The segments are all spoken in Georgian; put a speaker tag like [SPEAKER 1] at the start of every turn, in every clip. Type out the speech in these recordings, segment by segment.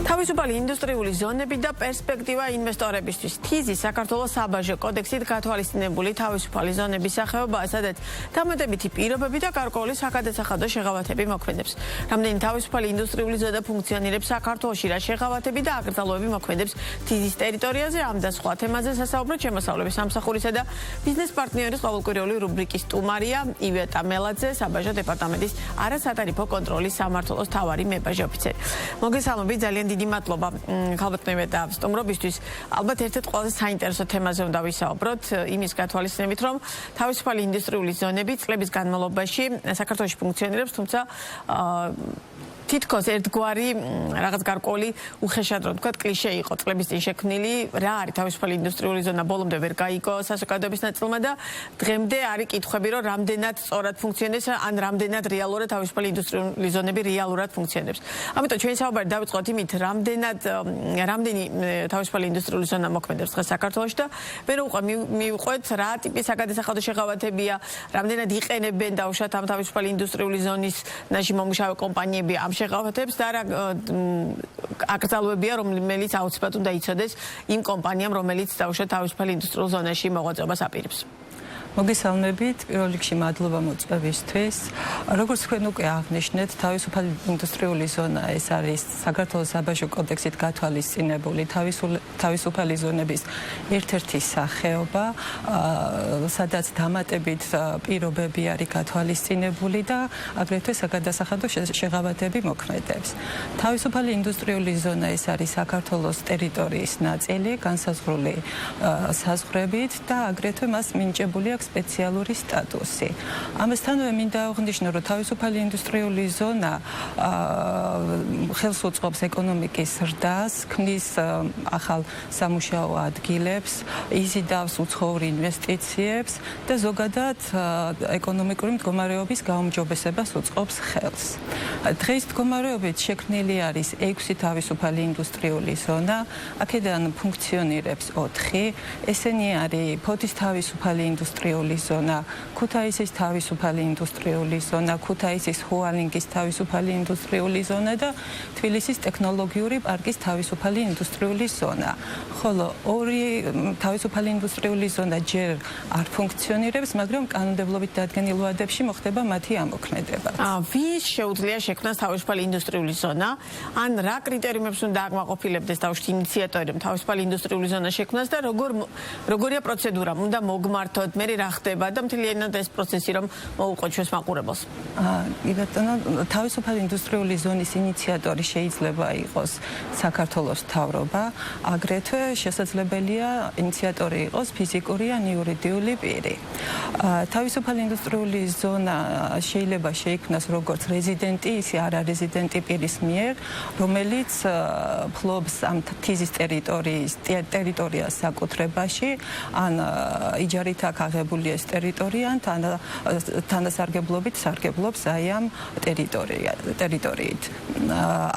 [SPEAKER 1] თავისუფალი ინდუსტრიული ზონები და პერსპექტივა ინვესტორებისთვის. თიზის საქართველოს საბაჟო კოდექსით გათვალისწინებული თავისუფალი ზონების სახეობაა, სადაც დამატებითი პირობები და გარკვეული საკადასახადო შეღავათები მოქმედებს. რამდენი თავისუფალი ინდუსტრიული ზონა ფუნქციონირებს საქართველოში, რა შეღავათები და აკრძალვები მოქმედებს თიზის ტერიტორიაზე, ამ და სხვა თემაზე სასაუბრად შემოსავლების სამსახურისა და ბიზნეს პარტნიორის ყოველკვირეული რუბრიკის სტუმარია ივეტა მელაძე, საბაჟო დეპარტამენტის არასატარიფო კონტროლის სამმართველოს მთავარი მებაჟი ოფიცერი. მოგესალმებით, ძალიან დიდი მადლობა ქალბატონებიეთ და სტუმრობისთვის. ალბათ ერთ-ერთ ყველაზე საინტერესო თემაზე უნდა ვისაუბროთ, იმის გათვალისწინებით, რომ თავისუფალი ინდუსტრიული ზონები წლების განმავლობაში საქართველოში ფუნქციონირებს, თუმცა თითქოს ერთგვარი რაღაც გარკვეული უხეშად რომ თქვა კლიშე იყო წლების წინ შექმნილი, რა არის თავისუფალი ინდუსტრიული ზონა, ბოლომდე ვერ გაიგო საზოგადოების ნაწილმა და დღემდე არის კითხვები, რომ რამდენად სწორად ფუნქციონირებს, ან რამდენად რეალურად თავისუფალი ინდუსტრიული ზონები რეალურად ფუნქციონირებს. ამიტომ ჩვენი საუბარი დავიწყოთ იმით, რამდენი თავისუფალი ინდუსტრიული ზონა მოქმედებს დღეს საქართველოში და ვერ მივყვეთ რა ტიპის საკადასახადო შეღავათებია, რამდენად იყენებენ დაუშვათ ამ თავისუფალი ინდუსტრიული ზონის ნაში მომუშავე კომპანიები ამ შეღავათებს და რა აკრძალვებია, რომელიც აუცილებლად უნდა იცოდეს იმ კომპანიამ, რომელიც დაუშვათ თავისუფალ ინდუსტრიულ ზონაში მოღვაწეობას აპირებს.
[SPEAKER 2] მოგესალმებით, პირველ რიგში მადლობა მოწვევისთვის. როგორც თქვენ უკვე აღნიშნეთ, თავისუფალი ინდუსტრიული ზონა ეს არის საქართველოს საბაჟო კოდექსით გათვალისწინებული თავისუფალი ზონების ერთ-ერთი სახეობა, სადაც დამატებით პირობები არის გათვალისწინებული და აგრეთვე საკადასახადო შეღავათები მოქმედებს. თავისუფალი ინდუსტრიული ზონა ეს არის საქართველოს ტერიტორიის ნაწილი, განსაზღვრული საზღვრებით და აგრეთვე მას მინიჭებული აქვს სპეციალური სტატუსი. ამასთანავე მინდა აღნიშნო, რომ თავისუფალი ინდუსტრიული ზონა ხელს უწყობს ეკონომიკის ზრდას, ქმნის ახალ სამუშაო ადგილებს, იზიდავს უცხოურ ინვესტიციებს და ზოგადად ეკონომიკური მდგომარეობის გაუმჯობესებას უწყობს ხელს. დღეს მდგომარეობით შექმნილი არის 6 თავისუფალი ინდუსტრიული ზონა, აქედან ფუნქციონირებს 4. ესენი არის ფოთის თავისუფალი ინდუსტრიული ზონა, ქუთაისის თავისუფალი ინდუსტრიული ზონა, ქუთაისის ჰუალინგის თავისუფალი ინდუსტრიული ზონა და თბილისის ტექნოლოგიური პარკის თავისუფალი ინდუსტრიული ზონა. ხოლო 2 თავისუფალი ინდუსტრიული ზონა ჯერ არ ფუნქციონირებს, მაგრამ კანონმდებლობით დადგენილ ვადებში მოხდება მათი ამოქმედება.
[SPEAKER 1] ვის შეუძლია შექმნას თავისუფალი ინდუსტრიული ზონა? ან რა კრიტერიუმებს უნდა აკმაყოფილებდეს თავში ინიციატორები თავისუფალი ინდუსტრიული ზონა შექმნას და როგორია პროცედურა? უნდა მოგმართოთ, მე რა ხდება და მთლიანად ეს პროცესი რომ მოუყოთ ჩვენს მაყურებელს.
[SPEAKER 2] იბატონო, თავისუფალი ინდუსტრიული ზონის ინიციატორი შეიძლება იყოს საქართველოს მთავრობა, აგრეთვე შესაძლებელია ინიციატორი იყოს ფიზიკური ან იურიდიული პირი. თავისუფალი ინდუსტრიული ზონა შეიძლება შეიქმნას როგორც რეზიდენტი, ისე არარეზიდენტი პირის მიერ, რომელიც ფლობს ამ თიზის ტერიტორიას საკუთრებაში, ან იჯარით აქ აღებული ეს ტერიტორია, თანასარგებლობით სარგებლობს აი ამ ტერიტორიით.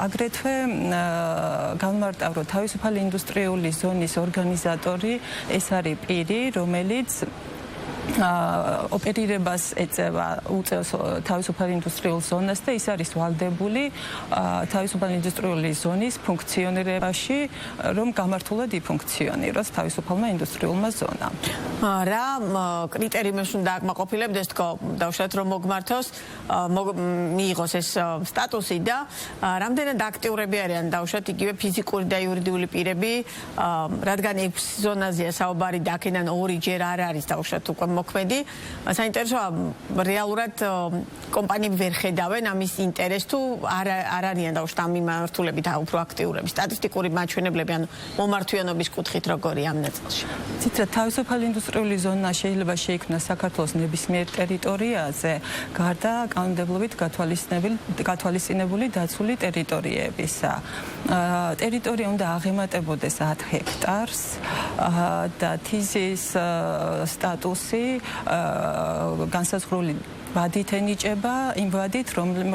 [SPEAKER 2] აგრეთვე განმარტავ, რომ თავისუფალი ინდუსტრიული ზონის ორგანიზატორი ეს არის პირი, რომელიც ოპერირებას უწევს თავისუფალი ინდუსტრიულ ზონას და ის არის ვალდებული თავისუფალი ინდუსტრიული ზონის ფუნქციონირებაში, რომ გამართულად იფუნქციონიროს თავისუფალმა ინდუსტრიულმა ზონამ.
[SPEAKER 1] რა კრიტერიუმებს უნდა აკმაყოფილებდეს, დავუშვათ რომ მოგმართოს, მიიღოს ეს სტატუსი და რამდენად აქტიურები არიან დავუშვათ იგივე ფიზიკური და იურიდიული პირები, რადგან 6 ზონაზეა საუბარი და აქედან 2 ჯერ არ არის დავუშვათ უკვე მოქმედი. საინტერესოა, რეალურად კომპანიები ვერ ხედავენ ამის ინტერესს თუ არ არიან დავუშვათ ამ მიმართულებით უფრო აქტიურები. სტატისტიკური მაჩვენებლები ან მომართვიანობის კუთხით როგორია ამ ნაწილში?
[SPEAKER 2] ცითრად თავისუფალი ინდუსტრიული ზონა შეიძლება შეიქმნას საქართველოს ნებისმიერ ტერიტორიაზე, გარდა კანონმდებლობით გათვალისწინებული დაცული ტერიტორიებისა. ტერიტორია უნდა აღემატებოდეს 10 ჰექტარს და თიზის სტატუსი განსაზღვრული ვადით ენიჭება იმ ვადით,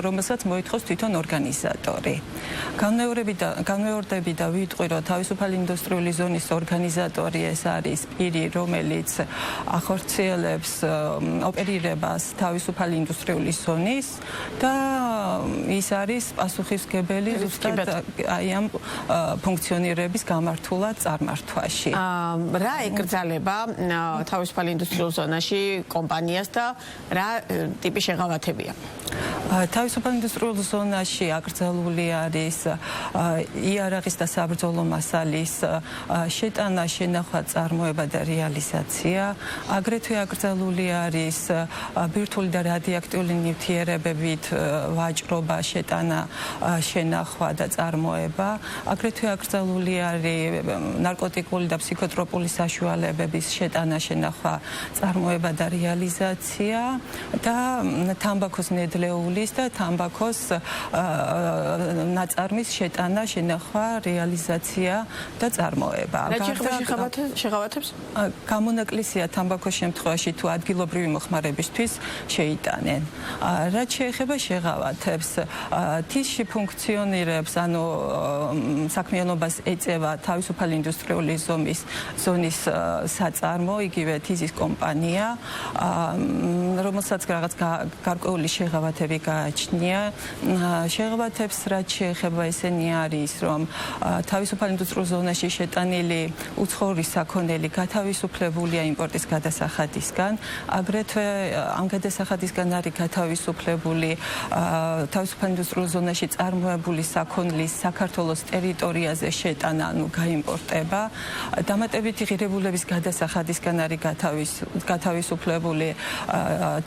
[SPEAKER 2] რომელსაც მოითხოვს თვითონ ორგანიზატორი. განმეორდები და ვიტყვი, რომ თავისუფალი ინდუსტრიული ზონის ორგანიზატორი ეს არის პირი, რომელიც ახორციელებს ოპერირებას თავისუფალი ინდუსტრიული ზონის და ის არის პასუხისმგებელი ზუსტად აი ამ ფუნქციონირების გამართულად წარმართვაში.
[SPEAKER 1] რა ეკრძალება თავისუფალი ინდუსტრიულ ზონაში კომპანიას და რა ტიპის შეღავათებია?
[SPEAKER 2] თავისუფალ ინდუსტრიულ ზონაში აკრძალული არის იარაღის და საბრძოლო მასალის შეტანა, შენახვა, წარმოება და რეალიზაცია. აგრეთვე აკრძალული არის ბირთვული და რადიოაქტიული ნივთიერებებით ვაჭრობა, შეტანა, შენახვა და წარმოება. აგრეთვე აკრძალული არის ნარკოტიკული და ფსიქოტროპული საშუალებების შეტანა, შენახვა, წარმოება და რეალიზაცია და თამბაქოს ნედლეულის და თამბაქოს ნაწარმის შეტანა, შენახვა, რეალიზაცია და წარმოება.
[SPEAKER 1] შეღავათებს?
[SPEAKER 2] გამონაკლისია თამბაქოს შემთხვევაში თუ ადგილობრივი მოხმარებისთვის შეიტანენ. რაც შეეხება შეღავათებს, თისში ფუნქციონირებს, ანუ საქმიანობას ეწევა თავისუფალი ინდუსტრიული ზონის საწარმო, იგივე თიზის კომპანია, რომელსაც რაღაც გარკვეული შეღავათები გააჩნია. შეღავათებს რაც შეეხება ესენი არის, რომ თავისუფალ ინდუსტრიულ ზონაში შეტანილი უცხოური საქონელი გათავისუფლებულია იმპორტის გადასახადისგან. აგრეთვე ამ გადასახადისგან არის გათავისუფლებული თავისუფალ ინდუსტრიულ ზონაში წარმოებული საქონლის საქართველოს ტერიტორიაზე შეტანა, ანუ გაიმპორტება. დამატებითი ღირებულების გადასახადისგან არის გათავისუფლებული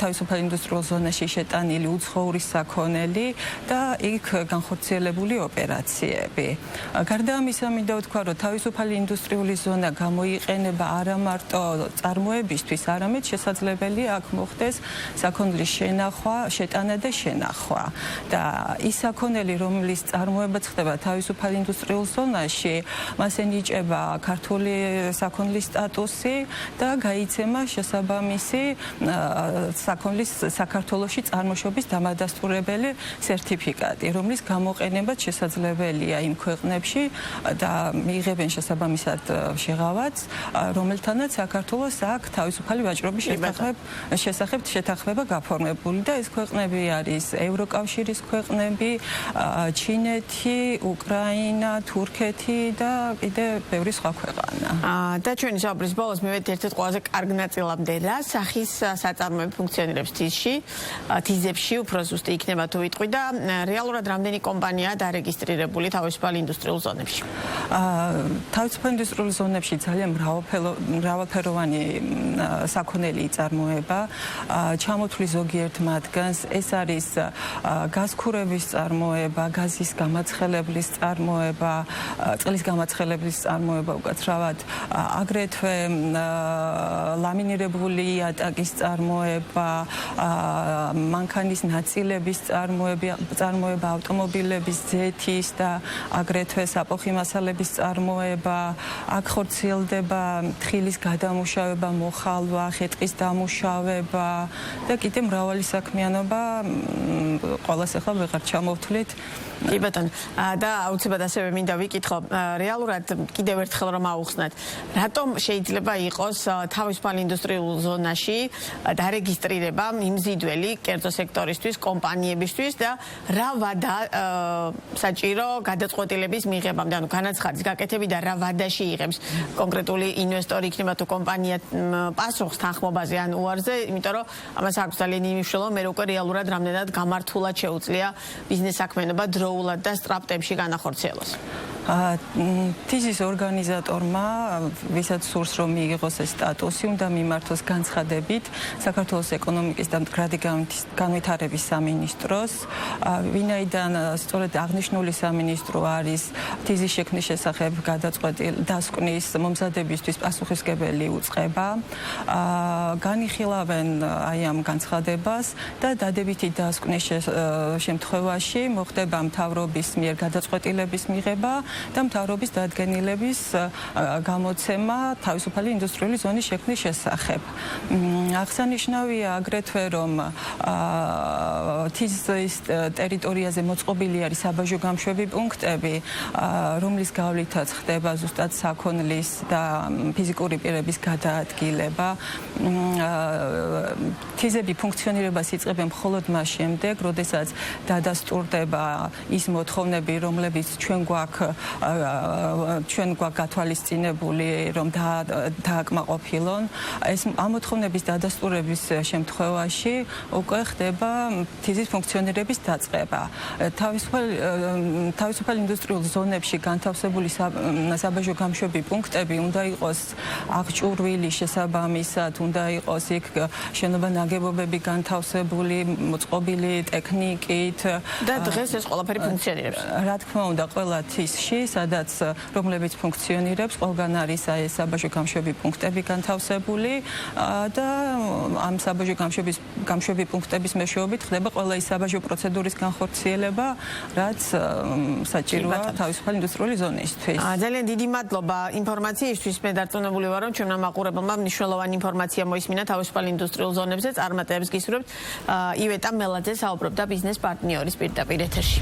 [SPEAKER 2] თავისუფალ ინდუსტრიულ ზონაში შეტანილი უცხოური საქონელი და იქ განხორციელებული ოპერაციები. გარდა ამისა, მინდა ვთქვა, რომ თავისუფალი ინდუსტრიული ზონა გამოიყენება არა მარტო წარმოებისთვის, არამედ შესაძლებელია აქ მოხდეს საქონლის შეტანა და შენახვა. და ის საქონელი, რომლის წარმოებაც ხდება თავისუფალ ინდუსტრიულ ზონაში, მას ენიჭება ქართული საქონლის სტატუსი და გაიცემა შესაბამისი საქონლის საქართველოში წარმოშობის დამადასტურებელი სერტიფიკატი, რომლის გამოყენებაც შესაძლებელია იმ ქვეყნებში და მიიღებენ შესაბამისად შეღავათს, რომელთანაც საქართველოს აქვს თავისუფალი ვაჭრობის შესახებ შეთანხმება გაფორმებული და ეს ქვეყნები არის ევროკავშირის ქვეყნები, ჩინეთი, უკრაინა, თურქეთი და კიდე ბევრი სხვა ქვეყანა.
[SPEAKER 1] და ჩვენი საუბრის ბოლოს მივედით ერთ-ერთ ყველაზე კარგ ნაწილამდე, რა სახის საწარმოები ფუნქციონირებს თიზებში, უფრო ზუსტი იქნება თუ ვიტყვი და რეალურად რამდენი კომპანიაა დარეგისტრირებული თავისუფალ ინდუსტრიულ ზონებში?
[SPEAKER 2] თავისუფალ ინდუსტრიულ ზონებში ძალიან მრავალფეროვანი საქონელი იწარმოება. ჩამოთვლის ზოგიერთ მათგანს ეს არის გაზქურების წარმოება, გაზის გამაცხელებლის წარმოება, წყლის გამაცხელებლის წარმოება უკაცრავად, აგრეთვე ლამინირებული იატაკის წარმოება, მანქანის ნაწილების წარმოება, ავტომობილების ზეთის და აგრეთვე საპოხი მასალების წარმოება, აქ ხორციელდება თხილის გადამუშავება, მოხალვა, ხე-ტყის დამუშავება და კიდე მრავალი საქმიანობა, ყველას ახლა ვეღარ ჩამოვთვლით.
[SPEAKER 1] კი ბატონო, და აუცილებლად ასევე მინდა ვიკითხო, რეალურად კიდევ ერთხელ რომ აუხსნათ, რატომ შეიძლება იყოს თავისუფალ ინდუსტრიულ ზონაში დარეგისტრირება მიმზიდველი კერძო სექტორისთვის, კომპანიებისთვის და რა ვადა საჭირო გადაწყვეტილების მიღებამდე, ანუ განაცხადის გაკეთები და რა ვადაში იღებს კონკრეტული ინვესტორი იქნება თუ კომპანია პასუხს თანხმობაზე ან უარზე, იმიტომ რომ ამას აქვს ძალიან მნიშვნელობა, მე უკვე რეალურად რამდენად გამართულად შეუძლია ბიზნეს საქმიანობა დროულად და სტრაპტებში განახორციელოს.
[SPEAKER 2] თიზის ორგანიზატორმა, ვისაც სურს რომ მიიღოს ეს სტატუსი, უნდა მიმართოს განცხადებით საქართველოს ეკონომიკის და მდგრადი განვითარების სამინისტროს, ვინაიდან სწორედ აღნიშნული სამინისტრო არის თიზის შექმნის შესახებ დასკვნის მომზადებისთვის პასუხისმგებელი უწყება. განიხილავენ აი ამ განცხადებას და დადებითი დასკვნის შემთხვევაში მოხდება მთავრობის მიერ გადაწყვეტილების მიღება და მთავრობის დადგენილების გამოცემა თავისუფალი ინდუსტრიული ზონის შექმნის შესახებ. აღსანიშნავია აგრეთვე, რომ თიზის ტერიტორიაზე მოწყობილი არის საბაჟო გამშვები პუნქტები, რომლის გავლითაც ხდება ზუსტად საქონლის და ფიზიკური პირების გადაადგილება. თიზები ფუნქციონირებას იწყებენ მხოლოდ მას შემდეგ, როდესაც დადასტურდება ის მოთხოვნები, რომლებიც ჩვენ გვაქვს გათვალისწინებული, რომ დააკმაყოფილონ. ეს ამ მოთხოვნების დადასტურების შემთხვევაში უკვე ხდება თიზის ფუნქციონირების დაწყება. თავისუფალ ინდუსტრიულ ზონებში განთავსებული საბაჟო გამშვები პუნქტები უნდა იყოს აღჭურვილი შესაბამისად, უნდა იყოს იქ შენობა ნაგებობები განთავსებული, მოწყობილი ტექნიკით.
[SPEAKER 1] და დღეს ეს ყველაფერი ფუნქციონირებს.
[SPEAKER 2] რა თქმა უნდა, ყველა თიზში, სადაც რომლებიც ფუნქციონირებს, ყველგან არის ეს საბაჟო გამშვები პუნქტები განთავსებული და ამ საბაჟო გამშვები პუნქტების მეშვეობით ხდება ყველა ის საბაჟო პროცედურის განხორციელება, რაც საჭიროა თავისუფალი ინდუსტრიული ზონისთვის.
[SPEAKER 1] ძალიან დიდი მადლობა ინფორმაციისთვის. მე დარწმუნებული ვარ, რომ ჩვენმა მაყურებელმა მნიშვნელოვანი ინფორმაცია მოისმინა თავისუფალ ინდუსტრიულ ზონებზე. წარმატებებს გისურვებთ. ივეტა მელაძე საუბრობდა ბიზნეს პარტნიორის პირდაპირ ეთერში.